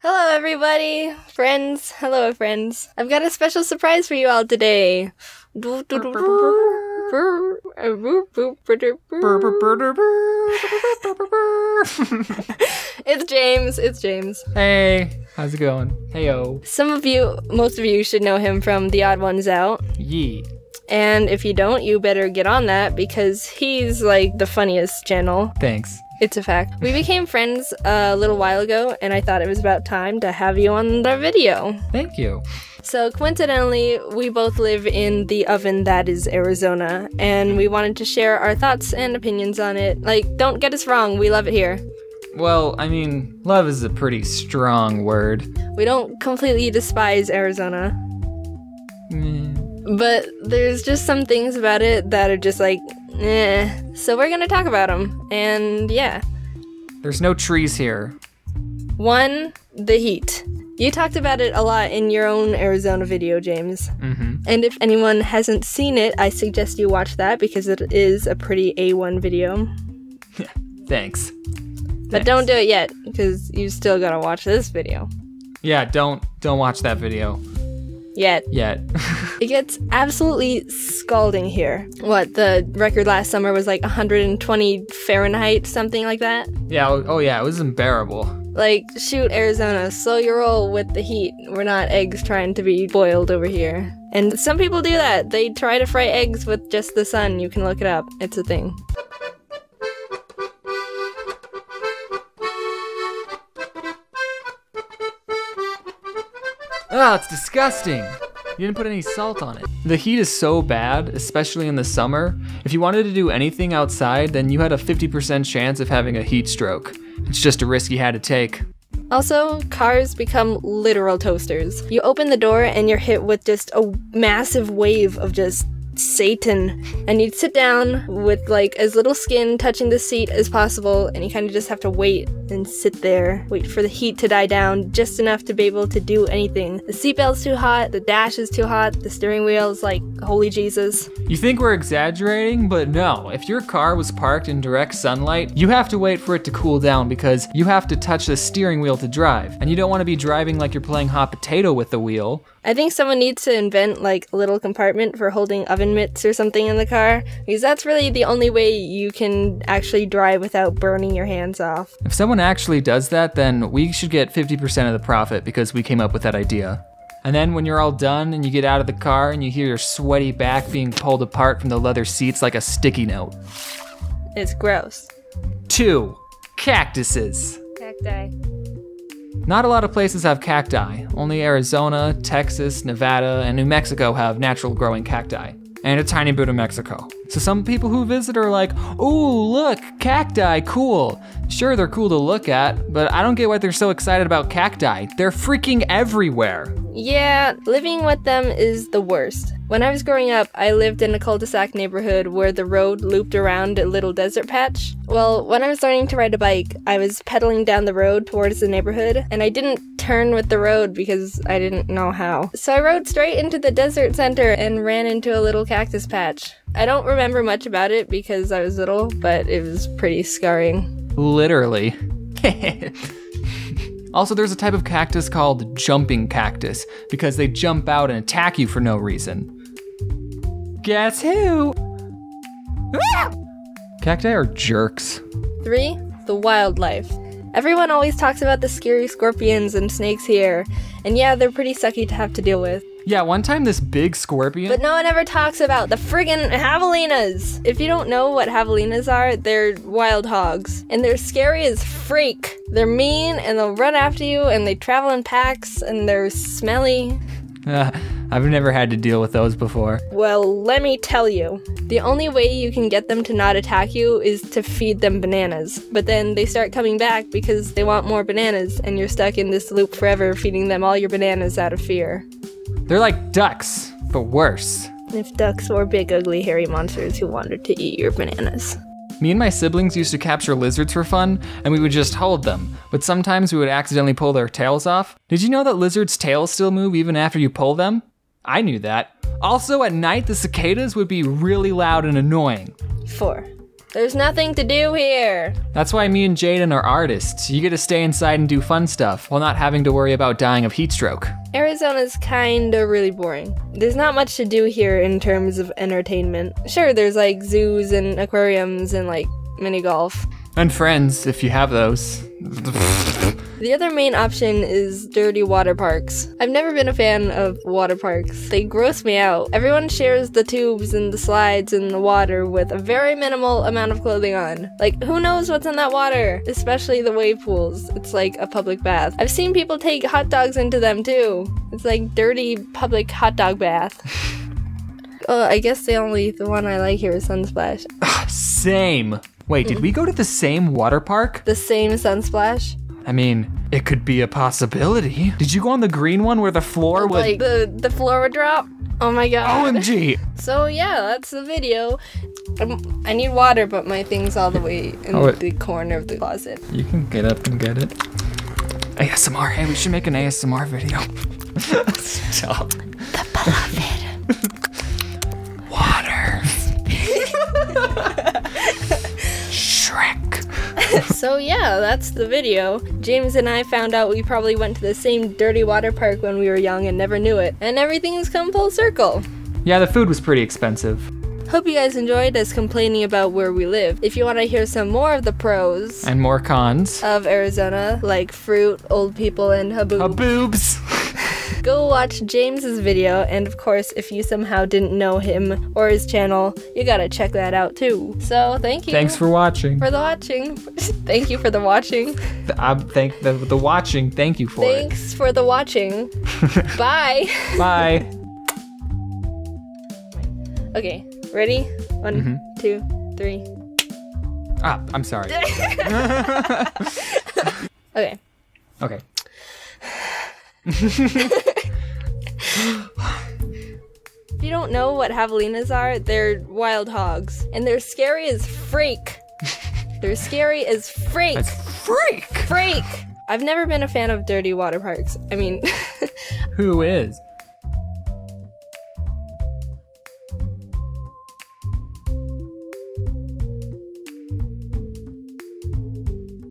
Hello, everybody! Friends! Hello, friends. I've got a special surprise for you all today. It's James. It's James. Hey, how's it going? Heyo. Most of you should know him from The Odd Ones Out. Yee. And if you don't, you better get on that because he's like the funniest channel. Thanks. It's a fact. We became friends a little while ago, and I thought it was about time to have you on the video. Thank you. So coincidentally, we both live in the oven that is Arizona, and we wanted to share our thoughts and opinions on it. Like, don't get us wrong, we love it here. Well, I mean, love is a pretty strong word. We don't completely despise Arizona. But there's just some things about it that are just like, eh. So we're gonna talk about them, and yeah. There's no trees here. 1, the heat. You talked about it a lot in your own Arizona video, James. And if anyone hasn't seen it, I suggest you watch that because it is a pretty A1 video. Thanks. But don't do it yet, because you still gotta watch this video. Yeah, don't watch that video. Yet. It gets absolutely scalding here. What, the record last summer was like 120 Fahrenheit, something like that? Yeah, oh yeah, it was unbearable. Like, shoot, Arizona, slow your roll with the heat. We're not eggs trying to be boiled over here. And some people do that. They try to fry eggs with just the sun. You can look it up. It's a thing. Oh, it's disgusting. You didn't put any salt on it. The heat is so bad, especially in the summer. If you wanted to do anything outside, then you had a 50% chance of having a heat stroke. It's just a risk you had to take. Also, cars become literal toasters. You open the door and you're hit with just a massive wave of just Satan. And you'd sit down with like as little skin touching the seat as possible, and you kind of just have to wait and sit there, wait for the heat to die down just enough to be able to do anything. The seatbelt's too hot, the dash is too hot, the steering wheel's like, holy Jesus. You think we're exaggerating, but no. If your car was parked in direct sunlight, you have to wait for it to cool down because you have to touch the steering wheel to drive. And you don't want to be driving like you're playing hot potato with the wheel. I think someone needs to invent like a little compartment for holding oven mitts or something in the car, because that's really the only way you can actually drive without burning your hands off. If someone actually does that, then we should get 50% of the profit because we came up with that idea. And then when you're all done and you get out of the car and you hear your sweaty back being pulled apart from the leather seats like a sticky note. It's gross. 2, cactuses. Cacti. Not a lot of places have cacti. Only Arizona, Texas, Nevada, and New Mexico have natural growing cacti. And a tiny bit of Mexico. So some people who visit are like, ooh, look, cacti, cool. Sure, they're cool to look at, but I don't get why they're so excited about cacti. They're freaking everywhere. Yeah, living with them is the worst. When I was growing up, I lived in a cul-de-sac neighborhood where the road looped around a little desert patch. Well, when I was learning to ride a bike, I was pedaling down the road towards the neighborhood, and I didn't turn with the road because I didn't know how. So I rode straight into the desert center and ran into a little cactus patch. I don't remember much about it because I was little, but it was pretty scarring. Literally. Also, there's a type of cactus called jumping cactus because they jump out and attack you for no reason. Guess who? Cacti are jerks. 3, the wildlife. Everyone always talks about the scary scorpions and snakes here, and yeah, they're pretty sucky to have to deal with. Yeah, one time this big scorpion... But no one ever talks about the friggin' javelinas! If you don't know what javelinas are, they're wild hogs. And they're scary as freak. They're mean, and they'll run after you, and they travel in packs, and they're smelly. I've never had to deal with those before. Well, let me tell you. The only way you can get them to not attack you is to feed them bananas. But then they start coming back because they want more bananas, and you're stuck in this loop forever feeding them all your bananas out of fear. They're like ducks, but worse. If ducks were big, ugly, hairy monsters who wanted to eat your bananas. Me and my siblings used to capture lizards for fun, and we would just hold them, but sometimes we would accidentally pull their tails off. Did you know that lizards' tails still move even after you pull them? I knew that. Also, at night, the cicadas would be really loud and annoying. 4, There's nothing to do here. That's why me and Jaden are artists. You get to stay inside and do fun stuff while not having to worry about dying of heat stroke. Arizona's kinda really boring. There's not much to do here in terms of entertainment. Sure, there's like zoos and aquariums and like mini golf. And friends, if you have those. The other main option is dirty water parks. I've never been a fan of water parks. They gross me out. Everyone shares the tubes and the slides and the water with a very minimal amount of clothing on. Like, who knows what's in that water? Especially the wave pools. It's like a public bath. I've seen people take hot dogs into them too. It's like dirty public hot dog bath. Oh, I guess the one I like here is Sunsplash. Same. Wait, did we go to the same water park? The same Sunsplash? I mean, it could be a possibility. Did you go on the green one where the floor would... Like, the floor would drop? Oh my god. OMG! So yeah, that's the video. I need water, but my thing's all the way in the corner of the closet. You can get up and get it. ASMR. Hey, we should make an ASMR video. Stop. The beloved. Water. Shrek. So yeah, that's the video. James and I found out we probably went to the same dirty water park when we were young and never knew it. And everything's come full circle. Yeah, the food was pretty expensive. Hope you guys enjoyed us complaining about where we live. If you want to hear some more of the pros and more cons of Arizona, like fruit, old people, and haboobs, go watch James's video, and of course, if you somehow didn't know him or his channel, you gotta check that out too. So, thank you. Thanks for watching. Thank you for the watching. The watching, thank you for Thanks for the watching. Bye. Bye. Okay, ready? 1, 2, 3. Ah, I'm sorry. Okay. Okay. If you don't know what javelinas are, they're wild hogs. And they're scary as freak. They're scary as freak. That's freak! Freak! I've never been a fan of dirty water parks. I mean... Who is?